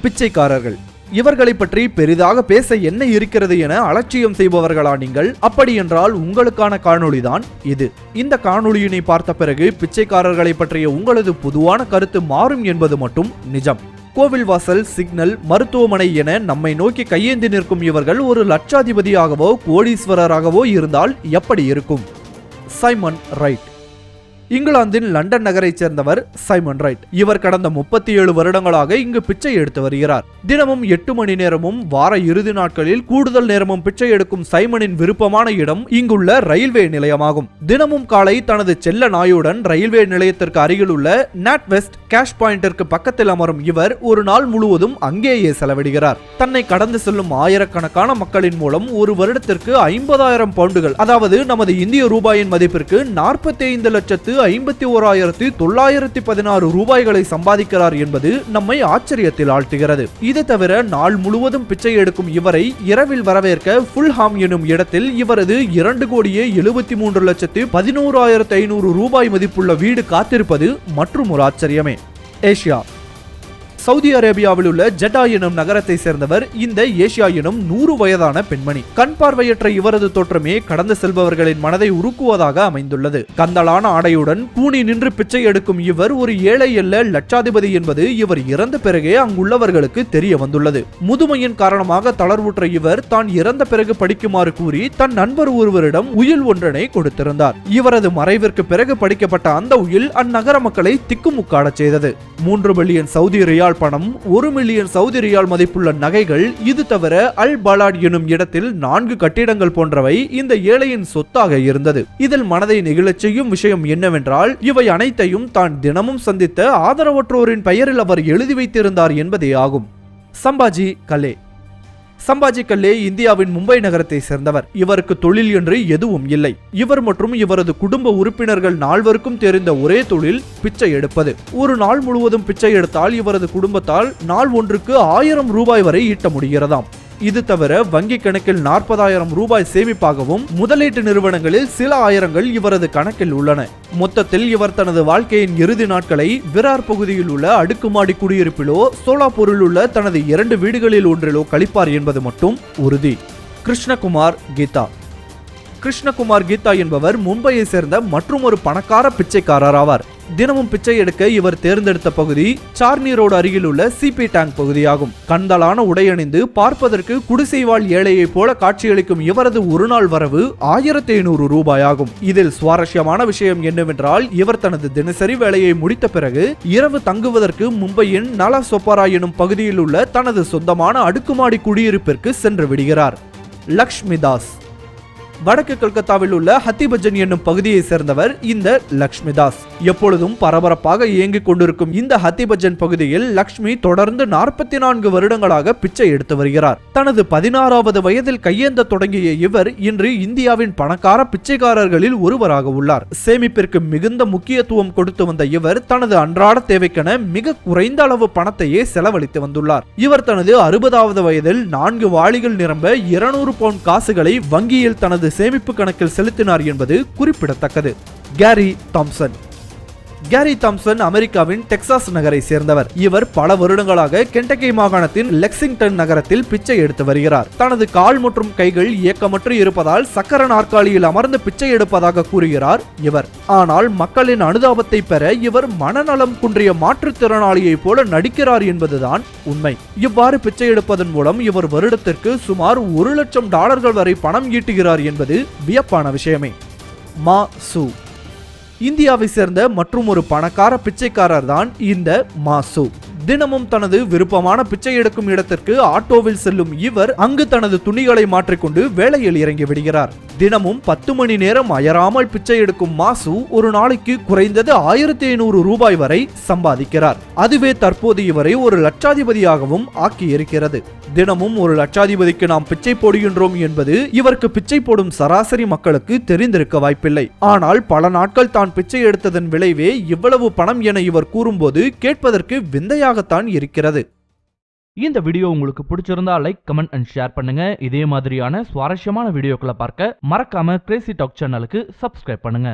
பிச்சைக்காரர்கள். இவர்களை பற்றி பெரிதாக பேச என்ன இருக்கிறது என அலட்சியம் செய்பவர்களா நீங்கள்? அப்படி என்றால் உங்களுக்கான காணொளிதான் இது. இந்த காணொளியினை பார்த்த பிறகு பிச்சைக்காரர்களை பற்றிய உங்களது பொதுவான கருத்து மாறும் என்பது மட்டும் நிஜம். கோவில் வாசல், சிக்னல், மருத்துவமனை என நம்மை நோக்கி கையேந்தி நிற்கும் இவர்கள் ஒரு லட்சாதிபதியாகவோ கோடீஸ்வரராகவோ இருந்தால் எப்படி இருக்கும்? Simon right. இங்கிலாந்தின் லண்டன் நகரைச் சேர்ந்தவர் சைமன் ரைட். இவர் கடந்த 37 வருடங்களாக இங்கு பிச்சை எடுத்து வருகிறார். தினமும் 8 மணி நேரமும் வார இறுதி நாட்களில் கூடுதல் நேரமும் பிச்சை எடுக்கும் சைமனின் விருப்பமான இடம் இங்குள்ள ரயில்வே நிலையமாகும். தினமும் காலை தனது செல்ல நாயுடன் ரயில்வே நிலையத்திற்கு அருகில் உள்ள நாட் வெஸ்ட் கேஷ் பாயிண்டிற்கு பக்கத்தில் அமரும் இவர் ஒரு நாள் முழுவதும் அங்கேயே செலவிடுகிறார். தன்னை கடந்து செல்லும் ஆயிரக்கணக்கான மக்களின் மூலம் ஒரு வருடத்திற்கு 50,000 பவுண்டுகள், அதாவது நமது இந்திய ரூபாயின் மதிப்பிற்கு 45,51,916 ரூபாய்களை சம்பாதிக்கிறார் என்பது நம்மை ஆச்சரியத்தில் ஆழ்த்துகிறது. இது தவிர நாள் முழுவதும் பிச்சை எடுக்கும் இவரை இரவில் வரவேற்க ஃபுல்ஹாம் எனும் இடத்தில் இவரது 2,73,11,500 ரூபாய் மதிப்புள்ள வீடு காத்திருப்பது மற்றும் ஒரு ஆச்சரியமே. ஏசியா. சவுதி அரேபியாவில் உள்ள ஜெட்டா எனும் நகரத்தை சேர்ந்தவர் இந்த ஏசியா எனும் 100 வயதான பெண்மணி. கண் பார்வையற்ற இவரது தோற்றமே கடந்து செல்பவர்களின் மனதை உருக்குவதாக அமைந்துள்ளது. கந்தலான ஆடையுடன் கூனி நின்று பிச்சை எடுக்கும் இவர் ஒரு ஏழை அல்ல, லட்சாதிபதி என்பது இவர் இறந்த பிறகே அங்குள்ளவர்களுக்கு தெரிய வந்துள்ளது. முதுமையின் காரணமாக தளர்வுற்ற இவர் தான் இறந்த பிறகு படிக்குமாறு கூறி தன் நண்பர் ஒருவரிடம் உயில் ஒன்றனை கொடுத்திருந்தார். இவரது மறைவிற்கு பிறகு படிக்கப்பட்ட அந்த உயில் அந்நகர மக்களை திக்குமுக்காடச் செய்தது. 3 பில்லியன் சவுதி ரியால் பணம், 1 மில்லியன் சவுதி ரியால் மதிப்புள்ள நகைகள், இது தவிர அல் பலாட் எனும் இடத்தில் 4 கட்டிடங்கள் போன்றவை இந்த ஏழையின் சொத்தாக இருந்தது. இதில் மனதை நெகிழச் செய்யும் விஷயம் என்னவென்றால் இவை அனைத்தையும் தான் தினமும் சந்தித்த ஆதரவற்றோரின் பெயரில் அவர் எழுதி வைத்திருந்தார் என்பதே ஆகும். சம்பாஜி கலே. சம்பாஜி கல்லே இந்தியாவின் மும்பை நகரத்தை சேர்ந்தவர். இவருக்கு தொழில் என்று எதுவும் இல்லை. இவர் மற்றும் இவரது குடும்ப உறுப்பினர்கள் நால்வருக்கும் தெரிந்த ஒரே தொழில் பிச்சை எடுப்பது. ஒரு நாள் முழுவதும் பிச்சை எடுத்தால் இவரது குடும்பத்தால் நாள் ஒன்றுக்கு 1000 ரூபாய் வரை ஈட்ட முடிகிறதாம். இது தவிர வங்கி கணக்கில் 40,000 ரூபாய் சேமிப்பாகவும் முதலீட்டு நிறுவனங்களில் சில ஆயிரங்கள் இவரது கணக்கில் உள்ளன. மொத்தத்தில் இவர் தனது வாழ்க்கையின் இறுதி நாட்களை விரார் பகுதியில் உள்ள அடுக்குமாடி குடியிருப்பிலோ சோலாப்பூரில் உள்ள தனது 2 வீடுகளில் ஒன்றிலோ கழிப்பார் என்பது மட்டும் உறுதி. கிருஷ்ணகுமார் கீதா. கிருஷ்ணகுமார் கீதா என்பவர் மும்பையை சேர்ந்த மற்றும் ஒரு பணக்கார பிச்சைக்காரர் ஆவார். தினமும் பிச்சை எடுக்க இவர் தேர்ந்தெடுத்த பகுதி சார்னி ரோடு அருகில் உள்ள சிபி டேங்க் பகுதியாகும். கந்தலான உடையணிந்து பார்ப்பதற்கு குடிசைவாழ் ஏழையை போல காட்சியளிக்கும் இவரது ஒரு நாள் வரவு 1,500 ரூபாயாகும். இதில் சுவாரஸ்யமான விஷயம் என்னவென்றால் இவர் தனது தினசரி வேலையை முடித்த பிறகு இரவு தங்குவதற்கு மும்பையின் நல சொப்பரா எனும் பகுதியில் உள்ள தனது சொந்தமான அடுக்குமாடி குடியிருப்பிற்கு சென்று விடுகிறார். லக்ஷ்மி தாஸ். வடக்கு கல்கத்தாவில் உள்ள ஹத்திபஜன் என்னும் பகுதியை சேர்ந்தவர் இந்த லக்ஷ்மி தாஸ். எப்பொழுதும் பரபரப்பாக இயங்கிக் கொண்டிருக்கும் இந்த ஹத்திபஜன் பகுதியில் லக்ஷ்மி தொடர்ந்து 44 வருடங்களாக பிச்சை எடுத்து வருகிறார். தனது 16வது வயதில் கையேந்த தொடங்கிய இவர் இன்று இந்தியாவின் பணக்கார பிச்சைக்காரர்களில் ஒருவராக உள்ளார். சேமிப்பிற்கு மிகுந்த முக்கியத்துவம் கொடுத்து வந்த இவர் தனது அன்றாட தேவைக்கென மிக குறைந்த அளவு பணத்தையே செலவழித்து வந்துள்ளார். இவர் தனது 60வது வயதில் 4 வாளிகள் நிரம்ப 200 பவுண்ட் காசுகளை வங்கியில் தனது சேமிப்பு கணக்கில் செலுத்தினார் என்பது குறிப்பிடத்தக்கது. Gary Thompson. கேரி தாம்சன் அமெரிக்காவின் டெக்சாஸ் நகரை சேர்ந்தவர். இவர் பல வருடங்களாக கென்டக்கி மாகாணத்தின் லெக்சிங்டன் நகரத்தில் பிச்சை எடுத்து வருகிறார். தனது கால் மற்றும் கைகள் இயக்கமற்று இருப்பதால் சக்கர நாற்காலியில் அமர்ந்து பிச்சை எடுப்பதாக கூறுகிறார் இவர். ஆனால் மக்களின் அனுதாபத்தை பெற இவர் மனநலம் குன்றிய மாற்றுத்திறனாளியை போல நடிக்கிறார் என்பதுதான் உண்மை. இவ்வாறு பிச்சை எடுப்பதன் மூலம் இவர் வருடத்திற்கு சுமார் $1,00,000 வரை பணம் ஈட்டுகிறார் என்பது வியப்பான விஷயமே. மா சு. இந்தியாவை சேர்ந்த மற்றும் ஒரு பணக்கார பிச்சைக்காரர் தான் இந்த மாசு. தினமும் தனது விருப்பமான பிச்சை எடுக்கும் இடத்திற்கு ஆட்டோவில் செல்லும் இவர் அங்கு தனது துணிகளை மாற்றிக்கொண்டு வேலையில் இறங்கி விடுகிறார். தினமும் 10 மணி நேரம் அயராமல் பிச்சை எடுக்கும் மாசு ஒரு நாளைக்கு குறைந்தது 1,500 ரூபாய் வரை சம்பாதிக்கிறார். அதுவே தற்போது இவரை ஒரு லட்சாதிபதியாகவும் ஆக்கி இருக்கிறது. தினமும் ஒரு லட்சாதிபதிக்கு நாம் பிச்சை போடுகின்றோம் என்பது இவருக்கு பிச்சை போடும் சராசரி மக்களுக்கு தெரிந்திருக்க வாய்ப்பில்லை. ஆனால் பல நாட்கள் தான் பிச்சை எடுத்ததன் விளைவே இவ்வளவு பணம் என இவர் கூறும்போது கேட்பதற்கு விந்தையாகத்தான் இருக்கிறது. இந்த வீடியோ உங்களுக்கு பிடிச்சிருந்தா லைக், கமெண்ட் அண்ட் ஷேர் பண்ணுங்க. இதே மாதிரியான சுவாரஸ்யமான வீடியோக்களை பார்க்க மறக்காம கிரேசி டாக் சேனலுக்கு சப்ஸ்கிரைப் பண்ணுங்க.